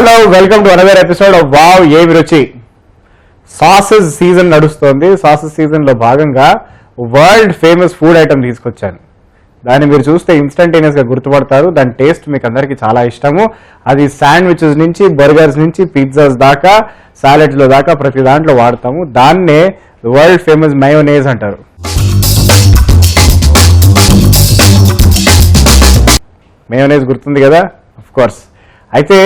Hello welcome to another episode of wow ఏమి రుచి. Sauces season నడుస్తోంది. సాసెస్ సీజన్ లో భాగంగా వరల్డ్ ఫేమస్ ఫుడ్ ఐటమ్ తీసుకొచ్చాను. దాన్ని మీరు చూస్తే ఇన్స్టంటేనియస్ గా గుర్తుపడతారు. దాని టేస్ట్ మీకు అందరికీ చాలా ఇష్టము. అది శాండ్విచెస్ నుంచి బర్గర్స్ నుంచి పిజ్జాస్ దాకా సాలెడ్స్ లో దాకా ప్రతి దాంట్లో వాడతాము. దాన్నే వరల్డ్ ఫేమస్ మయోనేజ్ అంటారు. మయోనేజ్ గుర్తుంది కదా, ఆఫ్ కోర్స్. అయితే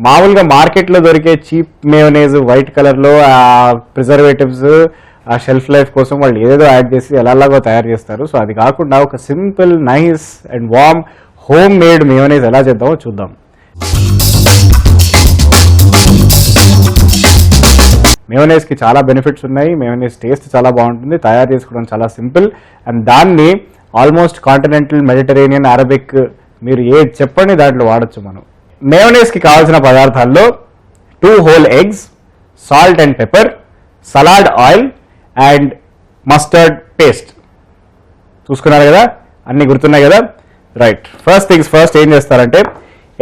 మామూలుగా మార్కెట్లో దొరికే చీప్ మయోనేజ్ వైట్ కలర్లో ఆ ప్రిజర్వేటివ్స్ ఆ షెల్ఫ్ లైఫ్ కోసం వాళ్ళు ఏదేదో యాడ్ చేసి ఎలాగో తయారు చేస్తారు. సో అది కాకుండా ఒక simple nice and warm homemade mayonnaise ఎలా చేద్దామో చూద్దాం. మయోనేజ్కి చాలా బెనిఫిట్స్ ఉన్నాయి. మయోనేజ్ టేస్ట్ చాలా బాగుంటుంది, తయారు చేసుకోవడం చాలా సింపుల్. అండ్ దాన్ని ఆల్మోస్ట్ కాంటినెంటల్, మెడిటరేనియన్, అరబిక్ మీరు ఏది చెప్పండి దాంట్లో వాడచ్చు మనం. మయోనేజ్కి కావాల్సిన పదార్థాల్లో 2 whole eggs, salt and pepper, salad oil and mustard paste. చూసుకున్నారు కదా, అన్నీ గుర్తున్నాయి కదా, రైట్. ఫస్ట్ థింగ్స్ ఫస్ట్ ఏం చేస్తారంటే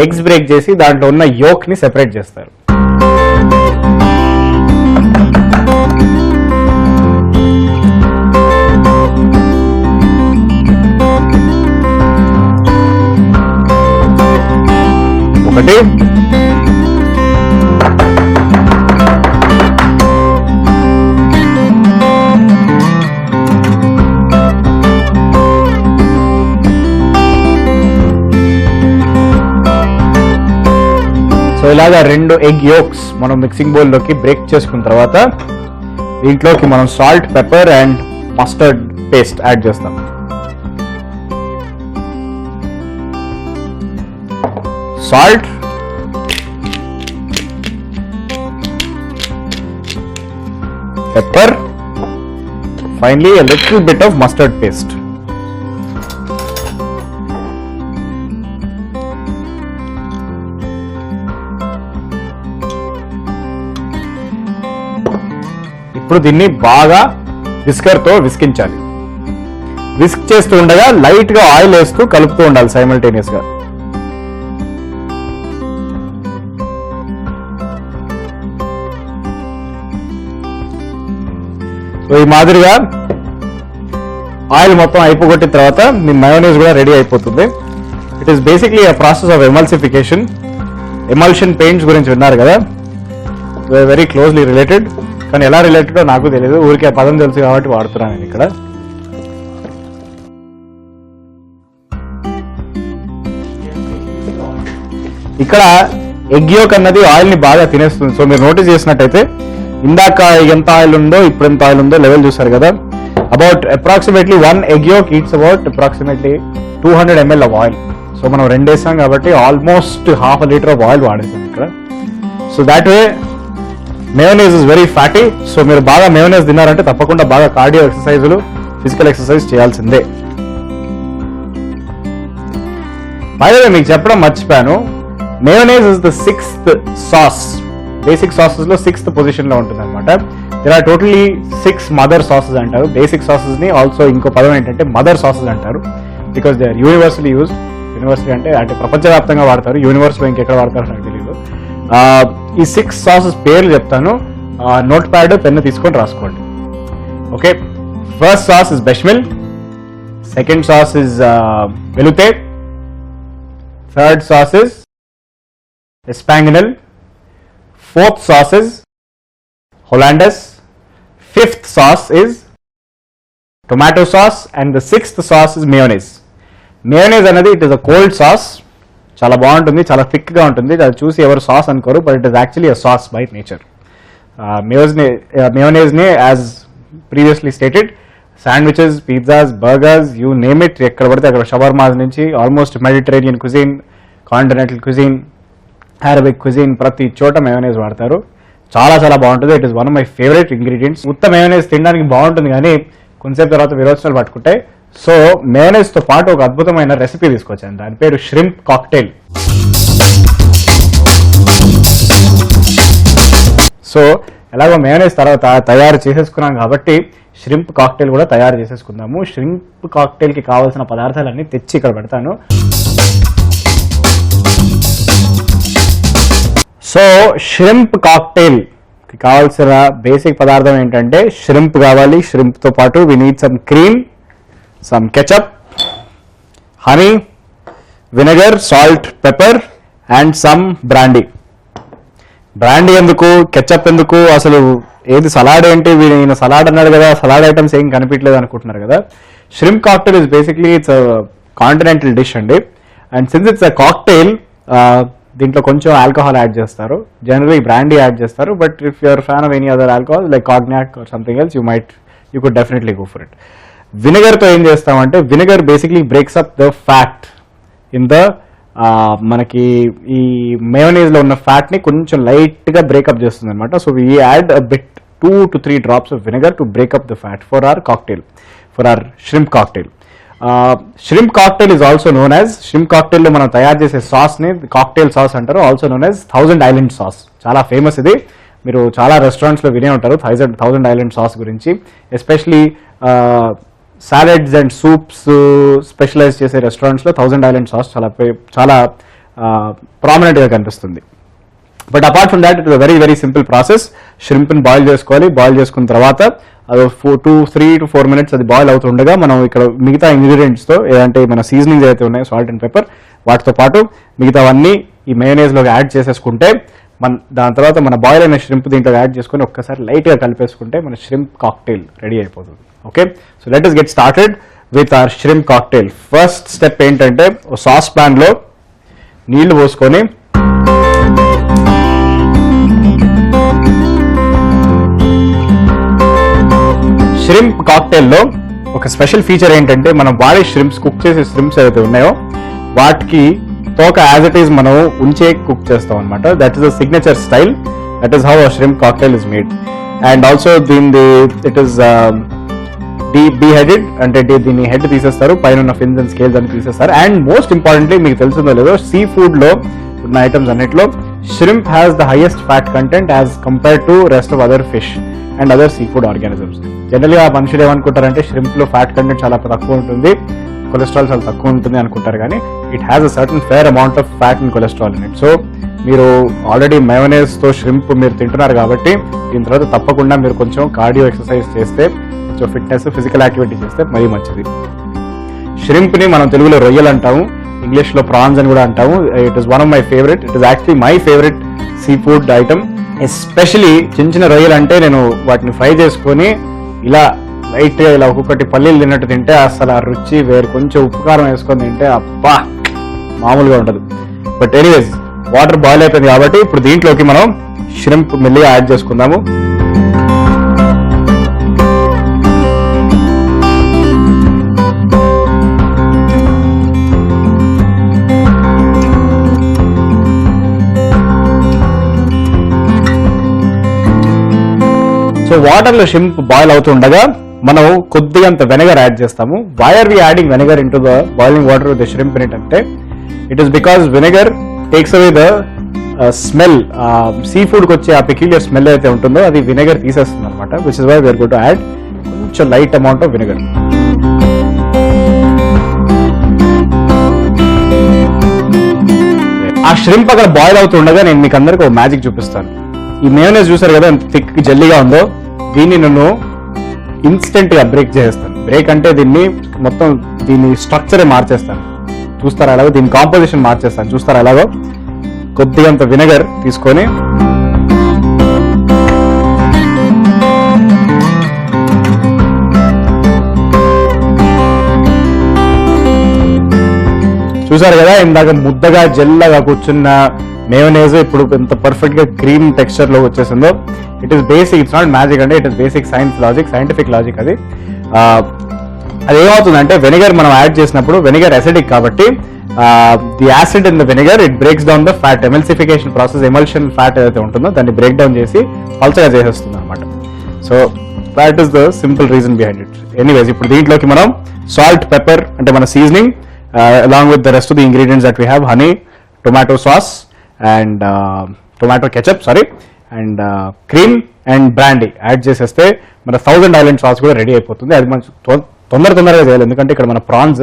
ఎగ్స్ బ్రేక్ చేసి దాంట్లో ఉన్న యోక్ని సెపరేట్ చేస్తారు. ఒకటి, సో ఇలాగా 2 ఎగ్ యోక్స్ మనం మిక్సింగ్ బౌల్లోకి బ్రేక్ చేసుకున్న తర్వాత దీంట్లోకి మనం salt, pepper and mustard paste add చేస్తాం. Salt, pepper, finally a little bit of mustard paste. ఇప్పుడు దీన్ని బాగా విస్కర్తో విస్కించాలి. విస్క్ చేస్తూ ఉండగా లైట్ గా ఆయిల్ వేస్తూ కలుపుతూ ఉండాలి సైమల్టేనియస్ గా. సో ఈ మాదిరిగా ఆయిల్ మొత్తం అయిపోగొట్టిన తర్వాత మీ మయోనీస్ కూడా రెడీ అయిపోతుంది. It is basically a process of emulsification. Emulsion paints గురించి విన్నారు కదా, వెరీ క్లోజ్లీ రిలేటెడ్. కానీ ఎలా రిలేటెడో నాకు తెలియదు, ఊరికే పదం తెలుసు కాబట్టి వాడుతున్నాను నేను ఇక్కడ. ఇక్కడ ఎగ్ యోక్ అన్నది ఆయిల్ని బాగా తినేస్తుంది. సో మీరు నోటీస్ చేసినట్టయితే ఇందాక ఎంత ఆయిల్ ఉందో ఇప్పుడు ఎంత ఆయిల్ ఉందో లెవెల్ చూసారు కదా. About approximately 1 egg yolk eats about approximately 200 ml of oil. So మనం 2 వేసాం కాబట్టి ఆల్మోస్ట్ ½ లీటర్ ఆఫ్ ఆయిల్ వాడేసాం ఇక్కడ. So that way mayonnaise is very fatty. So మీరు బాగా మయోనేజ్ తిన్నారంటే తప్పకుండా బాగా కార్డియో ఎక్సర్సైజులు, ఫిజికల్ ఎక్సర్సైజ్ చేయాల్సిందే. బై ద వే మీకు చెప్పడం మర్చిపోయాను, mayonnaise is the 6th sauce. Basic sauces లో 6th పొజిషన్ లో ఉంటుంది అనమాట. There are totally 6 mother sauces అంటారు. బేసిక్ సాసెస్ ని ఆల్సో ఇంకో పదం ఏంటంటే మదర్ సాసెస్ అంటారు. Because they are universally use. Universally అంటే ప్రపంచవ్యాప్తంగా వాడతారు. యూనివర్స్ లో ఇంకెక్కడ వాడతారో నాకు తెలియదు. ఈ 6 సాసెస్ పేర్లు చెప్తాను, నోట్ ప్యాడ్, పెన్ను తీసుకొని రాసుకోండి. Okay, first sauce is bechamel, second sauce is veloute, third sauce is espagnole, fourth sauce is Hollandaise, 5th sauce is tomato sauce, and the 6th sauce is mayonnaise. Mayonnaise అనేది it is a cold sauce. చాలా బాగుంటుంది, చాలా thick గా ఉంటుంది. అది చూసి ఎవరు sauce అనుకోరు, but it is actually a sauce by nature. mayonnaise ని as previously stated sandwiches, pizzas, burgers, you name it, ఎక్కడ పడితే అక్కడ, షవర్మాస్ నుంచి almost Mediterranean cuisine, continental cuisine, Arabic cuisine, ప్రతి చోట మయోనేజ్ వాడతారు. చాలా చాలా బాగుంటుంది. It is one of my favourite ingredients. ఉత్త మయోనేజ్ తినడానికి బాగుంటుంది కానీ కొంచెంసేపు తర్వాత విరోచనాలు పట్టుకుంటాయి. సో మయోనేజ్ తో పాటు ఒక అద్భుతమైన రెసిపీ తీసుకొచ్చాను, దాని పేరు ష్రింప్ కాక్టైల్. సో ఎలాగో మయోనేజ్ తర్వాత తయారు చేసేసుకున్నాం కాబట్టి ష్రింప్ కాక్టైల్ కూడా తయారు చేసేసుకుందాము. ష్రింప్ కాక్టైల్కి కావాల్సిన పదార్థాలన్నీ తెచ్చి ఇక్కడ పెడతాను. సో షిరింప్ కాక్టైల్ కావాల్సిన బేసిక్ పదార్థం ఏంటంటే షిరింప్ కావాలి. షిరింప్తో పాటు we need some cream, some ketchup, honey, vinegar, salt, pepper and some brandy. Brandy ఎందుకు, కెచప్ ఎందుకు, అసలు ఏది సలాడ్ ఏంటి, ఈయన సలాడ్ అన్నాడు కదా, సలాడ్ ఐటమ్స్ ఏం కనిపించలేదు అనుకుంటున్నారు కదా. Shrimp cocktail is basically it's continental dish అండి. And since it's a cocktail దీంట్లో కొంచెం ఆల్కహాల్ యాడ్ చేస్తారు, జనరలీ బ్రాండీ యాడ్ చేస్తారు. But if you're fan of any other alcohol like cognac or something else you could definitely go for it. వినెగర్తో ఏం చేస్తామంటే vinegar basically breaks up the fat in the మనకి ఈ మేయోనీస్లో ఉన్న ఫ్యాట్ని కొంచెం లైట్గా బ్రేకప్ చేస్తుంది అనమాట. So we add a bit 2 to 3 drops of vinegar to break up the fat for our cocktail, for our shrimp cocktail. Shrimp cocktail is also known as, shrimp cocktail లో మనం తయారు చేసే సాస్ని కాక్టైల్ సాస్ అంటారు, also known as thousand island sauce. చాలా famous ఇది, మీరు చాలా రెస్టారెంట్స్లో వినే ఉంటారు థౌజండ్ ఐలాండ్ సాస్ గురించి. Especially salads and soups specialize చేసే రెస్టారెంట్స్లో థౌజండ్ ఐలాండ్ సాస్ చాలా ప్రామినెంట్గా కనిపిస్తుంది. But apart from that it is a very very simple process. షిరింప్ని బాయిల్ చేసుకోవాలి. బాయిల్ చేసుకున్న తర్వాత అది 3 to 4 minutes అది బాయిల్ అవుతుండగా మనం ఇక్కడ మిగతా ఇంగ్రీడియంట్స్తో ఏదంటే మన సీజనింగ్స్ అయితే ఉన్నాయో సాల్ట్ అండ్ పెప్పర్, వాటితో పాటు మిగతావన్నీ ఈ మేయోనైజ్లోకి యాడ్ చేసేసుకుంటే దాని తర్వాత మన బాయిల్ అయిన షిరింప్ దీంట్లో యాడ్ చేసుకొని ఒక్కసారి లైట్గా కలిపేసుకుంటే మన షిరింప్ కాక్టైల్ రెడీ అయిపోతుంది. Okay, so let us get started with our షిరింప్ cocktail. First step ఏంటంటే సాస్ ప్యాన్లో నీళ్లు పోసుకొని షిరింప్ కాక్టైల్లో ఒక స్పెషల్ ఫీచర్ ఏంటంటే మనం వాడే షిరింప్స్, కుక్ చేసే షిరింప్స్ ఏదైతే ఉన్నాయో వాటికి తోక యాజ్ ఇట్ ఈస్ మనం ఉంచే కుక్ చేస్తాం అనమాట. That is the signature style, that is how a shrimp cocktail is made. And also it is deheaded, అంటే దీన్ని హెడ్ తీసేస్తారు, పైన ఉన్న ఫిన్స్ అండ్ స్కేల్స్ అని తీసేస్తారు. అండ్ మోస్ట్ ఇంపార్టెంట్లీ మీకు తెలిసిందో లేదో సీ ఫుడ్లో ఉన్న ఐటమ్స్ అన్నిట్లో షిరింప్ has the highest fat content as compared to rest of other fish and other sea food organisms. జనరల్గా మనుషులు ఏమనుకుంటారంటే షిరింప్లో ఫ్యాట్ కంటెంట్ చాలా తక్కువ ఉంటుంది, కొలెస్ట్రాల్ చాలా తక్కువ ఉంటుంది అనుకుంటారు, కానీ it has a certain fair amount of fat and cholesterol in it. So మీరు ఆల్రెడీ మయోనైజ్తో షిరింప్ మీరు తింటున్నారు కాబట్టి దీని తర్వాత తప్పకుండా మీరు కొంచెం కార్డియో ఎక్సర్సైజ్ చేస్తే, కొంచెం ఫిట్నెస్ ఫిజికల్ యాక్టివిటీ చేస్తే మరీ మంచిది. షిరింప్ని మనం తెలుగులో రొయ్యలు అంటాము, ఇంగ్లీష్లో ప్రాన్స్ అని కూడా అంటాము. It is one of my favourite, it is actually my favourite sea food item. Especially చిన్న చిన్న రొయ్యలు అంటే నేను వాటిని ఫ్రై చేసుకొని ఇలా లైట్గా ఇలా ఒక్కొక్కటి పల్లీలు తిన్నట్టు తింటే అసలు ఆ రుచి వేరు. కొంచెం ఉప్పు కారం వేసుకొని తింటే అబ్బా మామూలుగా ఉండదు. బట్ ఎనీవేస్ వాటర్ బాయిల్ అయిపోయింది కాబట్టి ఇప్పుడు దీంట్లోకి మనం షిరింప్ మెల్లిగా యాడ్ చేసుకుందాము. సో వాటర్లో షిరింప్ బాయిల్ అవుతుండగా మనం కొద్దిగా అంత వెనగర్ యాడ్ చేస్తాము. Why are we adding vinegar into the boiling water with the shrimp in it అంటే it is because vinegar takes away the smell, sea ఫుడ్కి వచ్చే ఆ పెక్యులియర్ స్మెల్ అయితే ఉంటుందో అది వినెగర్ తీసేస్తుంది అనమాట. Which is why we are going to add కొంచెం లైట్ అమౌంట్ ఆఫ్ వినెగర్. ఆ షిరింప్ అక్కడ బాయిల్ అవుతుండగా నేను మీకు అందరికి ఒక మ్యాజిక్ చూపిస్తాను. ఈ మేయోనైజ్ చూసారు కదా ఎంత థిక్ జల్లీగా ఉందో, దీన్ని నేను ఇన్స్టెంట్ గా బ్రేక్ చేసేస్తాను. బ్రేక్ అంటే దీన్ని స్ట్రక్చరే మార్చేస్తాను. చూస్తారా ఎలాగో, దీని కాంపోజిషన్ మార్చేస్తాను. చూస్తారా ఎలాగో, కొద్దిగా అంత వినెగర్ తీసుకొని చూసారు కదా ఇందాక ముద్దగా జెల్లగా కూర్చున్న మేయోనైజ్ ఇప్పుడు ఎంత పర్ఫెక్ట్ గా క్రీమ్ టెక్స్చర్ లో వచ్చేసిందో. It is basic, it's not magic అంటే it is basic scientific logic. అది ఏమవుతుందంటే వెనిగర్ మనం యాడ్ చేసినప్పుడు వెనిగర్ అసిడిక్ కాబట్టి the acid in the vinegar it breaks down the fat. Emulsification process, emulsion fat ఏదైతే ఉంటుందో దాన్ని బ్రేక్ డౌన్ చేసి పల్చగా చేసేస్తుంది అనమాట. So that is the simple reason behind it. Anyways ఇప్పుడు దీంట్లోకి మనం సాల్ట్, పెప్పర్ అంటే మన seasoning along with the rest of the ingredients that we have, honey, tomato sauce and tomato ketchup and cream and brandy add చేసేస్తే మన 1000 island sauce కూడా ready అయిపోతుంది. అది మనం తొందరగా చేయాలి, ఎందుకంటే ఇక్కడ మన ప్రాన్స్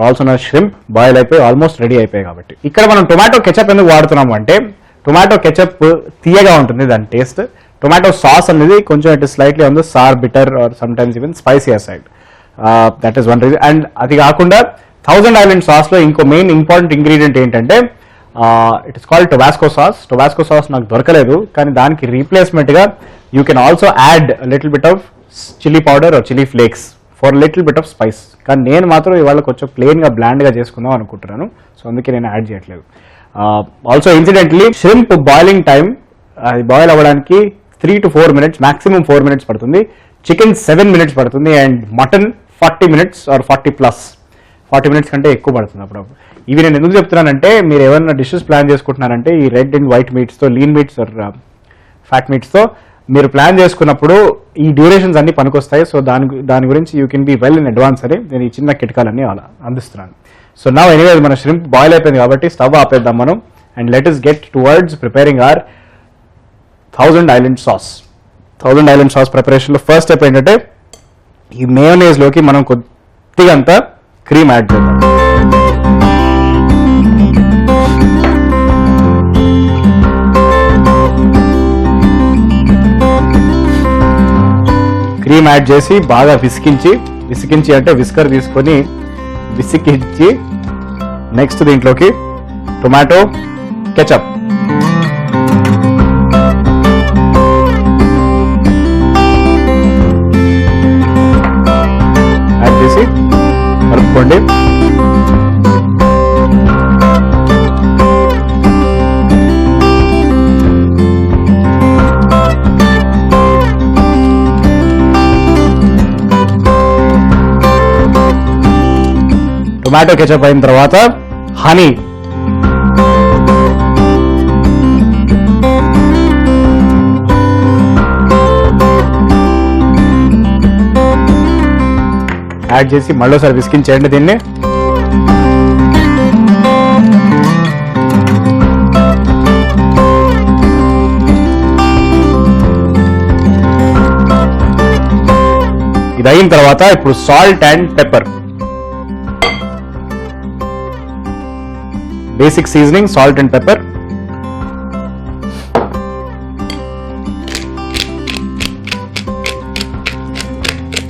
ఆల్సో నా షిరింప్ బాయిల్ అయిపోయి ఆల్మోస్ట్ రెడీ అయిపోయాయి కాబట్టి. ఇక్కడ మనం టొమాటో కెచప్ ఎందుకు వాడుతున్నాము అంటే టొమాటో కెచప్ తీయగా ఉంటుంది దాని టేస్ట్. టొమాటో సాస్ అనేది కొంచెం it is slightly on the sour bitter or sometimes even spicy side. That is one reason. And అది కాకుండా థౌజండ్ ఐలాండ్ సాస్లో ఇంకో మెయిన్ ఇంపార్టెంట్ ఇంగ్రీడియంట్ ఏంటంటే it is called tabasco sauce. Tabasco sauce నాకు దొరకలేదు, కానీ దానికి రీప్లేస్మెంట్గా you can also add little bit of chilli powder or chilli flakes for little bit of spice. కానీ నేను మాత్రం ఇవాళ కొంచెం ప్లెయిన్గా బ్లాండ్గా చేసుకుందాం అనుకుంటున్నాను, సో అందుకే నేను యాడ్ చేయట్లేదు. Also incidentally shrimp boiling time, అది బాయిల్ అవ్వడానికి 3 to 4 minutes, మాక్సిమం 4 minutes పడుతుంది. చికెన్ 7 minutes పడుతుంది, and mutton 40 minutes or 40 minutes కంటే ఎక్కువ పడుతుంది అప్పుడప్పుడు. ఇవి నేను ఎందుకు చెప్తున్నానంటే, మీరు ఏమైనా డిషెస్ ప్లాన్ చేసుకుంటున్నారంటే ఈ రెడ్ అండ్ వైట్ మీట్స్తో, లీన్ మీట్స్ ఆర్ ఫ్యాట్ మీట్స్తో మీరు ప్లాన్ చేసుకున్నప్పుడు ఈ డ్యూరేషన్స్ అన్ని పనికొస్తాయి. సో దాని గురించి you can be well in advance అని నేను ఈ చిన్న కిటకాలన్నీ అలా అందిస్తున్నాను. సో నా ఎనీవే మన ష్రింప్ బాయిల్ అయిపోయింది కాబట్టి స్టవ్ ఆపేద్దాం మనం, and let us get towards preparing our thousand island sauce. Thousand island సాస్ ప్రిపరేషన్లో ఫస్ట్ స్టెప్ ఏంటంటే ఈ మేయోనేజ్లోకి మనం కొద్దిగా అంతా క్రీమ్ యాడ్ చేద్దాం. క్రీమ్ యాడ్ చేసి బాగా విసికించి అంటే విస్కర్ తీసుకొని విసికించి నెక్స్ట్ దీంట్లోకి టొమాటో కెచప్, యాడ్ చేసి కలుపుకోండి. టొమాటో కెచప్ అయిన తర్వాత హనీ, యాడ్ చేసి మళ్ళీసారి విసికించేయండి దీన్ని. ఇది అయిన తర్వాత ఇప్పుడు salt and pepper, basic seasoning salt and pepper.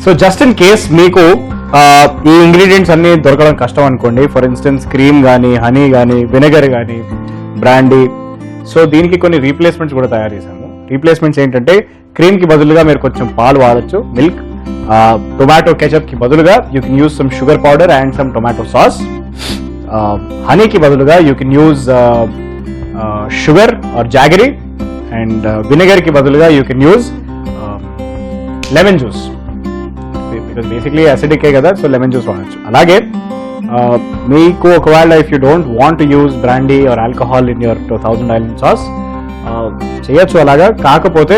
So just in case మీకు ఈ ఇంగ్రీడియంట్స్ అన్ని దొరకడం కష్టం అనుకోండి, ఫర్ ఇన్స్టెన్స్ క్రీమ్ కానీ, హనీ కానీ, వినెగర్ కానీ, బ్రాండీ, సో దీనికి కొన్ని రీప్లేస్మెంట్స్ కూడా తయారు చేశాము. రీప్లేస్మెంట్స్ ఏంటంటే క్రీమ్కి బదులుగా మీరు కొంచెం పాలు వాడచ్చు, మిల్క్. టొమాటో కెచప్కి బదులుగా you can use some sugar powder and some tomato sauce. హనీకి బదులుగా you can use sugar or jaggery, and వినెగర్కి బదులుగా you can use lemon juice, because basically అసిడికే కదా, సో లెమన్ జ్యూస్ వాడచ్చు. అలాగే మీకు ఒకవేళ if you don't want to use brandy or alcohol in your 1000 island sauce చేయొచ్చు అలాగా. కాకపోతే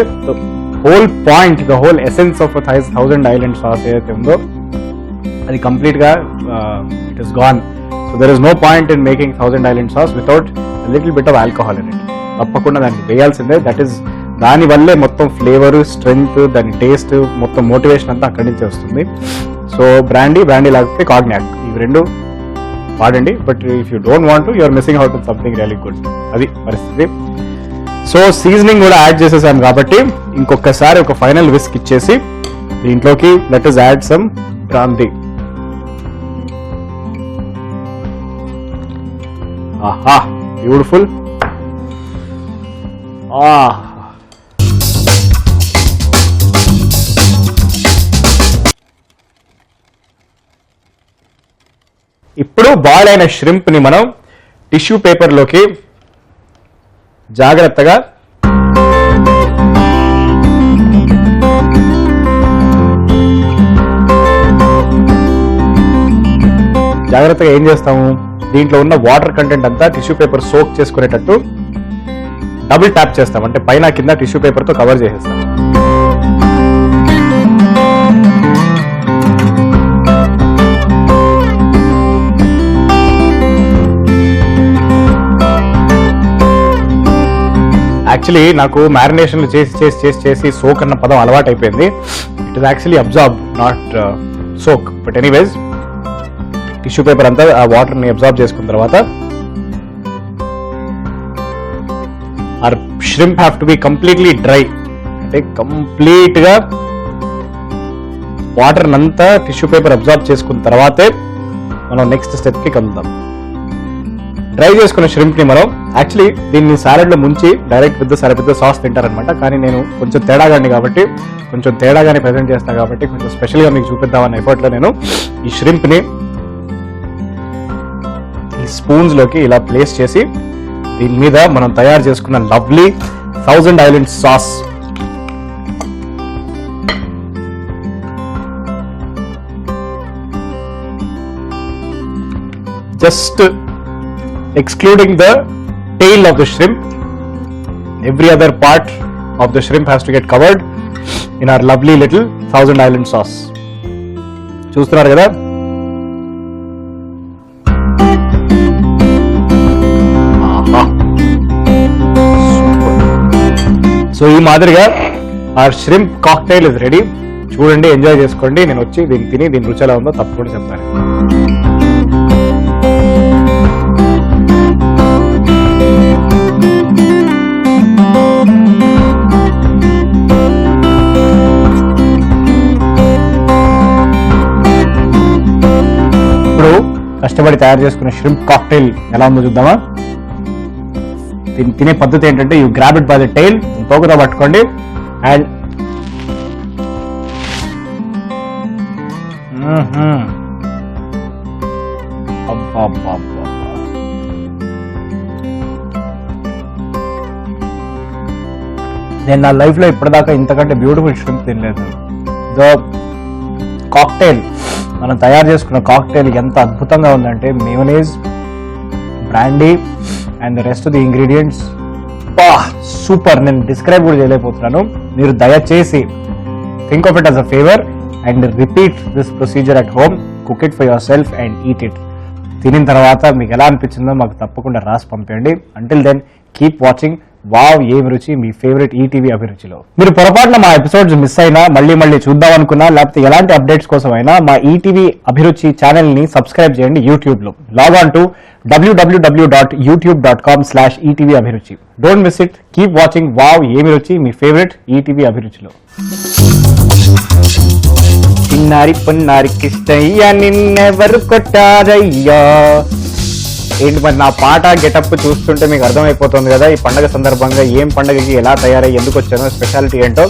whole point, the whole essence of 1000 island sauce ఏదైతే ఉందో అది కంప్లీట్గా it is gone. So there is no point in making 1000 island sauce without little bit of alcohol in it. తప్పకుండా దానికి వేయాల్సిందే. దట్ ఈస్ దాని వల్లే మొత్తం ఫ్లేవర్, స్ట్రెంగ్త్, దాని టేస్ట్, మొత్తం మోటివేషన్ అంతా అక్కడి నుంచి వస్తుంది. సో బ్రాండీ లేకపోతే కాగ్నాక్, ఇవి రెండు వాడండి. But if you don't want to, you're missing out on something really good. అది పరిస్థితి. సో సీజనింగ్ కూడా యాడ్ చేసేసాం కాబట్టి ఇంకొకసారి ఒక ఫైనల్ విస్క్ ఇచ్చేసి దీంట్లోకి let us add some brandy. ఆహా, బ్యూటిఫుల్. ఇప్పుడు బాయిల్ అయిన ష్రింప్ ని మనం టిష్యూ పేపర్లోకి జాగ్రత్తగా ఏం చేస్తాము, దీంట్లో ఉన్న వాటర్ కంటెంట్ అంతా టిష్యూ పేపర్ సోక్ చేసుకునేటట్టు డబుల్ ట్యాప్ చేస్తాం, అంటే పైన కింద టిష్యూ పేపర్తో కవర్ చేసేస్తాం. యాక్చువల్లీ నాకు మ్యారినేషన్లు చేసి సోక్ అన్న పదం అలవాటు అయిపోయింది. It is actually absorb, not soak. But anyways tissue paper అంతా ఆ వాటర్ని అబ్జార్బ్ చేసుకున్న తర్వాత shrimp have to be completely dry. అంటే కంప్లీట్గా వాటర్ అంతా టిష్యూ పేపర్ అబ్జార్బ్ చేసుకున్న తర్వాతే మనం నెక్స్ట్ స్టెప్కి కలుద్దాం. డ్రై చేసుకున్న షిరింప్ని మనం యాక్చువల్లీ దీన్ని సాలెడ్లో ముంచి డైరెక్ట్ పెద్ద సాస్ తింటారనమాట. కానీ నేను కొంచెం తేడాగాని కాబట్టి కొంచెం తేడాగానే ప్రజెంట్ చేస్తాను కాబట్టి కొంచెం స్పెషల్గా మీకు చూపిద్దామన్న ఎఫర్ట్లో నేను ఈ షిరింప్ని ఈ స్పూన్స్లోకి ఇలా ప్లేస్ చేసి దీని మీద మనం తయారు చేసుకున్న lovely 1000 Islands sauce just excluding the tail of the shrimp, every other part of the shrimp has to get covered in our lovely little 1000 Islands sauce. చూస్తున్నారు కదా, సో ఈ మాదిరిగా our shrimp cocktail is ready. చూడండి, enjoy చేసుకోండి. నేను వచ్చి దీన్ని తిని దీని రుచి ఎలా ఉందో తప్పకుండా చెప్తాను. కష్టపడి తయారు చేసుకున్న షిరింప్ కాక్టైల్ ఎలా ఉందో చూద్దామా. తినే పద్ధతి ఏంటంటే you grab it by the tail, తోకతో పట్టుకోండి అండ్ నేను నా లైఫ్ లో ఇప్పటిదాకా ఇంతకంటే బ్యూటిఫుల్ షిరింప్ తినలేదు. ద కాక్టైల్, మనం తయారు చేసుకున్న కాక్టైల్ ఎంత అద్భుతంగా ఉందంటే mayonnaise, brandy and the rest of the ingredients super. నేను డిస్క్రైబ్ కూడా చేయలేకపోతున్నాను. మీరు దయచేసి think of it as a favour and repeat this procedure at home. Cook it for yourself and eat it. తినిన తర్వాత మీకు ఎలా అనిపించిందో మాకు తప్పకుండా రాసి పంపండి. Until then keep watching wow ఏం రుచి, మీ ఫేవరెట్ ఈటీవీ అభిరుచిలో. మీరు పొరపాటున మా ఎపిసోడ్స్ మిస్ అయినా, మళ్ళీ చూద్దాం అనుకున్నా, లేకపోతే ఎలాంటి అప్డేట్స్ కోసం అయినా మా ఈటీవీ అభిరుచి ఛానల్ ని సబ్స్క్రైబ్ చేయండి యూట్యూబ్ లో. లాగ్ ఆన్ టు www.youtube.com/ETV అభిరుచి. Don't miss it. Keep watching wow ఏమి రుచి, మీ ఫేవరెట్ ఈటీవీ అభిరుచిలో. చిన్నారి పొన్నారి కిష్టయ్యా నిన్నెవరు కొట్టారయ్యా. ఏంటి మరి నా పాట గెటప్ చూస్తుంటే మీకు అర్థమైపోతుంది కదా ఈ పండగ సందర్భంగా ఏం పండగకి ఎలా తయారై ఎందుకు వచ్చానో, స్పెషాలిటీ ఏంటో.